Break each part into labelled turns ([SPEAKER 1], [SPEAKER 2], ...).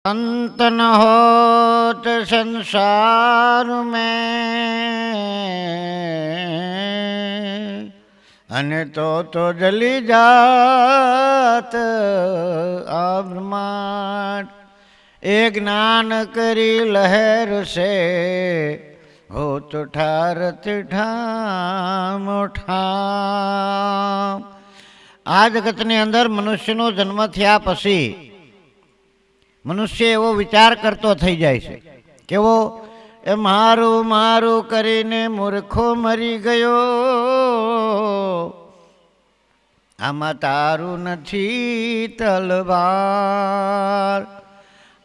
[SPEAKER 1] अंत न होत संसार में अने तो जली जात आ ब्रह्मांड। ए ज्ञान करी लहर से हो तो ठारत ठाम ठाम। आ जगतनी अंदर मनुष्यनो जन्म थया पछी मनुष्य एवो विचार करतो थई जाय छे केवो ए मारू मारू करीने मूर्खो मरी गयो, आमा तारू नथी तलवार।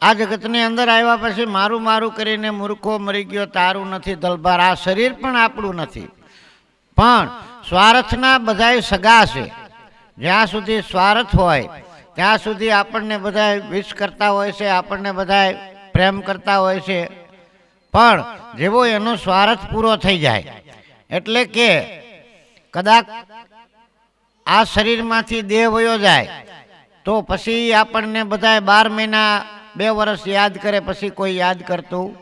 [SPEAKER 1] आ जगतनी अंदर आव्या पछी मारू मारू करीने मूर्खो मरी गयो, तारू नथी तलवार। आ शरीर पण आपणुं नथी, पण स्वार्थना बधाय सगा छे। ज्यां सुधी स्वार्थ होय ત્યાં સુધી આપણને બધા વિશ કરતા હોય છે, આપણને બધા પ્રેમ કરતા હોય છે, પણ જેવો એનો સ્વાર્થ પૂરો થઈ જાય એટલે કે કદાચ આ શરીરમાંથી દેહ વયો જાય તો પછી આપણને બધા 12 મહિના 2 વર્ષ યાદ કરે, પછી કોઈ યાદ કરતું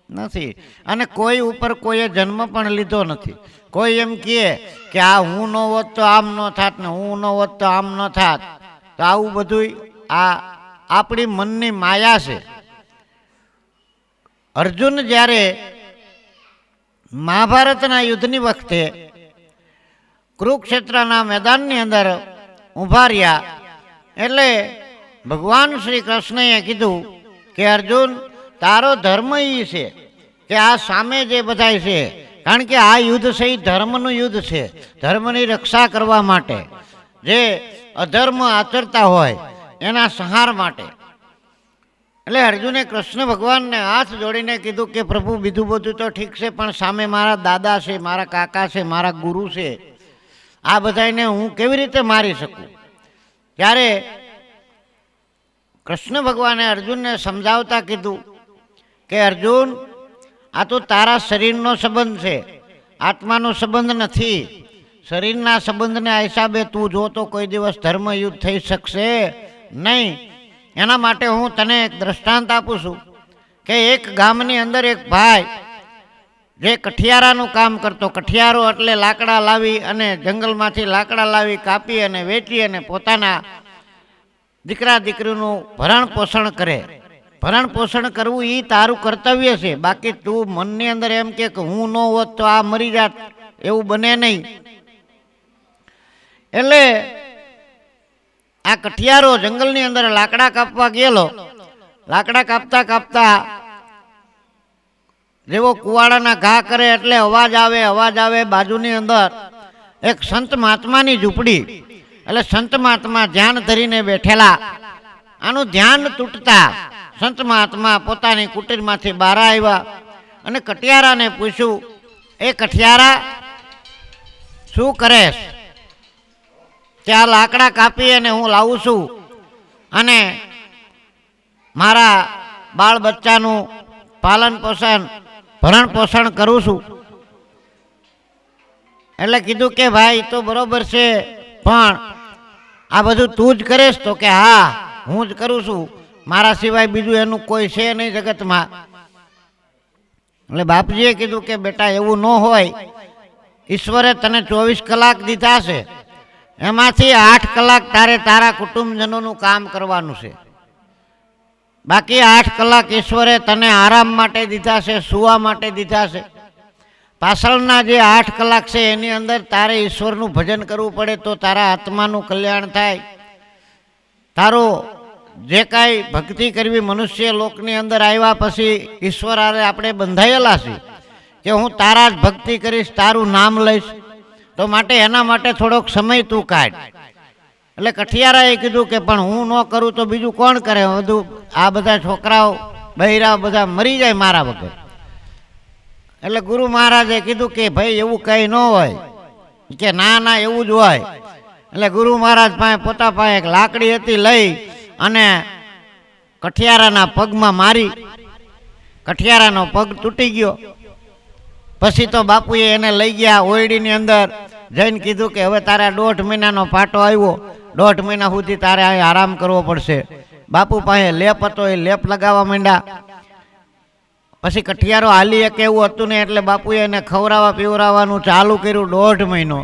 [SPEAKER 1] નથી અને કોઈ ઉપર કોઈએ જન્મ પણ લીધો નથી। કોઈ એમ કહે કે આ હું ન હોત તો આમ ન થાત ને હું ન હોત તો આમ ન થાત। તો આવું બધું આ આપણી મનની માયા છે। અર્જુન જ્યારે મહાભારતના યુદ્ધની વખતે કુરુક્ષેત્રના મેદાનની અંદર ઊભા રહ્યા એટલે ભગવાન શ્રી કૃષ્ણએ કીધું કે અર્જુન તારો ધર્મ એ છે કે આ સામે જે બધાય છે, કારણ કે આ યુદ્ધ છે એ ધર્મનું યુદ્ધ છે, ધર્મની રક્ષા કરવા માટે, જે અધર્મ આચરતા હોય એના સંહાર માટે। એટલે અર્જુને કૃષ્ણ ભગવાનને હાથ જોડીને કીધું કે પ્રભુ બીજું બધું તો ઠીક છે, પણ સામે મારા દાદા છે, મારા કાકા છે, મારા ગુરુ છે, આ બધાને હું કેવી રીતે મારી શકું? ત્યારે કૃષ્ણ ભગવાને અર્જુનને સમજાવતા કીધું કે અર્જુન આ તો તારા શરીરનો સંબંધ છે, આત્માનો સંબંધ નથી। શરીરના સંબંધના હિસાબે તું જો તો કોઈ દિવસ ધર્મયુદ્ધ થઈ શકશે નહીં। એના માટે હું તને એક દ્રષ્ટાંત આપું છું કે એક ગામની અંદર એક ભાઈ જે કઠિયારાનું કામ કરતો, કઠિયારો એટલે લાકડા લાવી અને જંગલમાંથી લાકડા લાવી કાપી અને વેચી અને પોતાના દીકરા દીકરીનું ભરણ પોષણ કરે। ભરણ પોષણ કરવું એ તારું કર્તવ્ય છે, બાકી તું મનની અંદર એમ કે હું ન હોત તો આ મરી જાત, એવું બને નહીં। એટલે આ કઠિયારો જંગલની અંદર લાકડા કાપવા ગયેલો, લાકડા કાપતા કાપતા જેવો કુવાડાના ઘા કરે એટલે અવાજ આવે બાજુની અંદર એક સંત મહાત્માની ઝૂંપડી। એટલે સંત મહાત્મા ધ્યાન ધરીને બેઠેલા, આનું ધ્યાન તૂટતા સંત મહાત્મા પોતાની કુટીરમાંથી બહાર આવ્યા અને કઠિયારાને પૂછ્યું, એ કઠિયારા શું કરેશ? કે આ લાકડા કાપી અને હું લાવું છું અને મારા બાળ બચ્ચાનું પાલન પોષણ ભરણ પોષણ કરું છું। એટલે કીધું કે ભાઈ તો બરોબર છે, પણ આ બધું તું જ કરેશ? તો કે હા હું જ કરું છું, મારા સિવાય બીજું એનું કોઈ છે નહીં જગતમાં। એટલે બાપજીએ કીધું કે બેટા એવું ન હોય, ઈશ્વરે તને 24 કલાક દીધા છે, એમાંથી 8 કલાક તારે તારા કુટુંબજનોનું કામ કરવાનું છે, બાકી 8 કલાક ઈશ્વરે તને આરામ માટે દીધા છે, સુવા માટે દીધા છે। પાછળના જે 8 કલાક છે એની અંદર તારે ઈશ્વરનું ભજન કરવું પડે તો તારા આત્માનું કલ્યાણ થાય। તારો જે કાંઈ ભક્તિ કરવી, મનુષ્ય લોકની અંદર આવ્યા પછી ઈશ્વર આરે આપણે બંધાયેલા છે કે હું તારા જ ભક્તિ કરીશ, તારું નામ લઈશ, તો માટે એના માટે થોડોક સમય તું કાઢ। એટલે કઠિયારાએ કીધું કે પણ હું ન કરું તો બીજું કોણ કરે? બધું આ બધા છોકરાઓ બૈરા બધા મરી જાય મારા વગર। એટલે ગુરુ મહારાજે કીધું કે ભાઈ એવું કંઈ ન હોય, કે ના ના એવું જ હોય। એટલે ગુરુ મહારાજ પાસે પોતા પાસે એક લાકડી હતી, લઈ અને કઠિયારાના પગમાં મારી, કઠિયારાનો પગ તૂટી ગયો। પછી તો બાપુએ એને લઈ ગયા ઓરડીની અંદર, જઈને કીધું કે હવે તારે 1.5 મહિનાનો પાટો આવ્યો, 1.5 મહિના સુધી તારે આરામ કરવો પડશે। બાપુ પાસે લેપ હતો, એ લેપ લગાવવા માંડ્યા. પછી કઠિયારો હાલી એક એવું હતું ને એટલે બાપુએ એને ખવડાવવા પીવડાવવાનું ચાલુ કર્યું 1.5 મહિનો.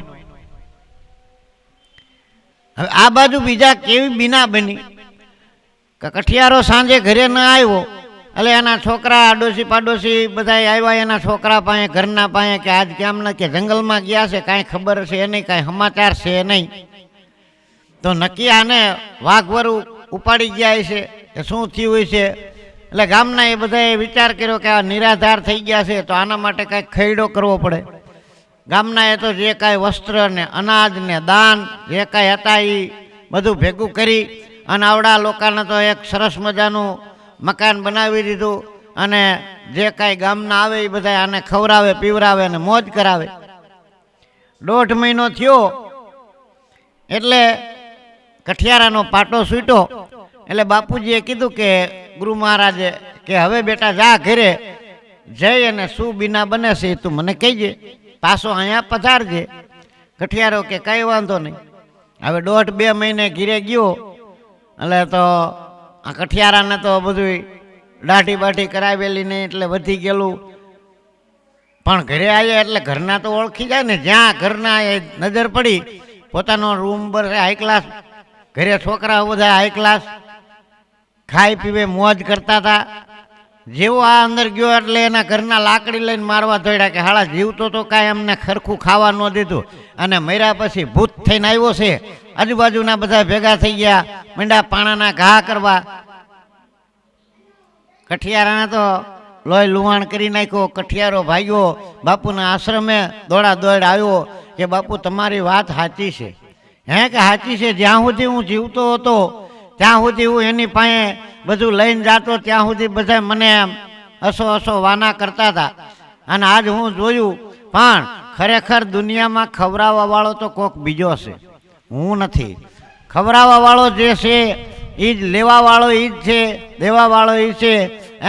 [SPEAKER 1] હવે આ બાજુ બીજા કેવી બીના બની કે કઠિયારો સાંજે ઘરે ન આવ્યો એટલે એના છોકરા આડોશી પાડોશી બધા આવ્યા એના છોકરા પાસે, ઘરના પાસે કે આજ કેમ ન કે જંગલમાં ગયા છે, કાંઈ ખબર છે નહીં, કાંઈ સમાચાર છે નહીં. તો નક્કી આને વાઘવરું ઉપાડી ગયા છે કે શું થયું છે. એટલે ગામના એ બધાએ વિચાર કર્યો કે આ નિરાધાર થઈ ગયા છે તો આના માટે કાંઈક ખૈડો કરવો પડે. ગામના એ તો જે કાંઈ વસ્ત્ર ને અનાજ ને દાન જે કાંઈ હતા એ બધું ભેગું કરી અને આવડા લોકોને તો એક સરસ મજાનું મકાન બનાવી દીધું અને જે કાંઈ ગામના આવે એ બધા આને ખવડાવે પીવરાવે અને મોજ કરાવે. 1.5 મહિનો થયો એટલે કઠિયારાનો પાટો છૂટ્યો. એટલે બાપુજીએ કીધું કે ગુરુ મહારાજે કે હવે બેટા જા ઘરે જઈ અને શું બીના બને છે તું મને કહીજે, પાછો અહીંયા પધારજે. કઠિયારો કે કંઈ વાંધો નહીં. હવે 1.5-2 મહિને ઘીરે ગયો એટલે તો આ કઠિયારાને તો બધું દાઢી બાઢી કરાવેલી નહીં એટલે વધી ગયેલું. પણ ઘરે આવ્યા એટલે ઘરના તો ઓળખી જાય ને, જ્યાં ઘરના એ નજર પડી પોતાનો રૂમ પર હાઈ ક્લાસ, ઘરે છોકરાઓ બધા હાઈ ક્લાસ, ખાઈ પીવે મોજ કરતા હતા. જેવો આ અંદર ગયો એટલે એના ઘરના લાકડી લઈને મારવા દોડ્યા કે હાળા જીવતો તો કાંઈ અમને ખરખું ખાવા ન દીધું અને મર્યા પછી ભૂત થઈને આવ્યો છે. આજુબાજુના બધા ભેગા થઈ ગયા, મંડા પાણાના ઘા કરવા. કઠિયારાને તો લોહી લુહાણ કરી નાખ્યો. કઠિયારો ભાગ્યો બાપુના આશ્રમે, દોડા દોડ આવ્યો કે બાપુ તમારી વાત સાચી છે. હે કે સાચી છે? જ્યાં સુધી હું જીવતો હતો ત્યાં સુધી હું એની પાસે બધું લઈને જાતો, ત્યાં સુધી બધા મને અસો વાના કરતા હતા. અને આજ હું જોયું પણ ખરેખર દુનિયામાં ખવડાવવા વાળો તો કોક બીજો છે, હું નથી. ખવડાવવા વાળો જે છે એ જ લેવા વાળો એ જ છે, દેવા વાળો એ છે.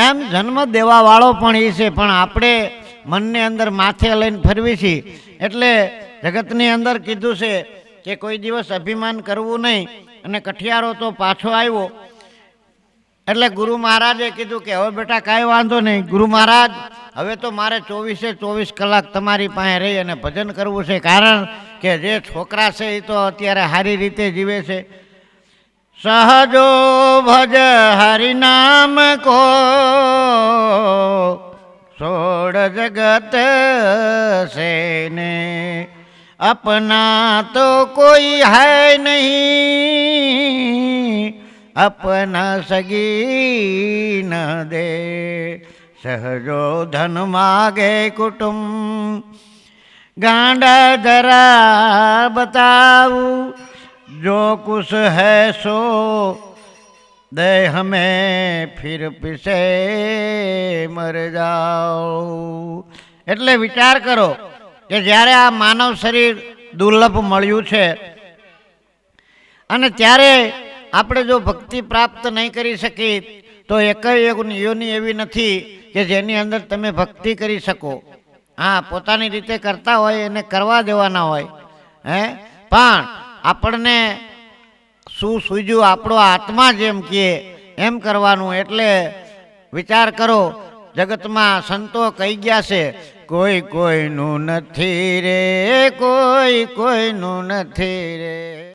[SPEAKER 1] એમ જન્મ દેવા વાળો પણ એ છે, પણ આપણે મનની અંદર માથે લઈને ફરવી છીએ. એટલે જગતની અંદર કીધું છે કે કોઈ દિવસ અભિમાન કરવું નહીં. અને કઠિયારો તો પાછો આવ્યો એટલે ગુરુ મહારાજે કીધું કે હવે બેટા કાંઈ વાંધો નહીં ગુરુ મહારાજ, હવે તો મારે 24 કલાક તમારી પાસે રહી અને ભજન કરવું છે. કારણ કે જે છોકરા છે એ તો અત્યારે સારી રીતે જીવે છે. સહજો ભજ હરિનામ કો છોડ જગત સે ને अपना तो कोई है नहीं, अपना सगी न दे, सहजो धन मागे कुटुंब, गांडा जरा बताऊं जो कुछ है सो दे हमें फिर पीछे मर जाओ. એટલે વિચાર કરો કે જ્યારે આ માનવ શરીર દુર્લભ મળ્યું છે અને ત્યારે આપણે જો ભક્તિ પ્રાપ્ત નહીં કરી શકી તો એકેય યોની એવી નથી કે જેની અંદર તમે ભક્તિ કરી શકો. હા, પોતાની રીતે કરતા હોય એને કરવા દેવાના હોય પણ આપણને શું સૂઝ્યું આપણો આત્મા જેમ કહે એમ કરવાનું. એટલે વિચાર કરો, જગતમાં સંતો કહી ગયા છે કોઈ કોઈનું નથી રે, કોઈ કોઈનું નથી રે.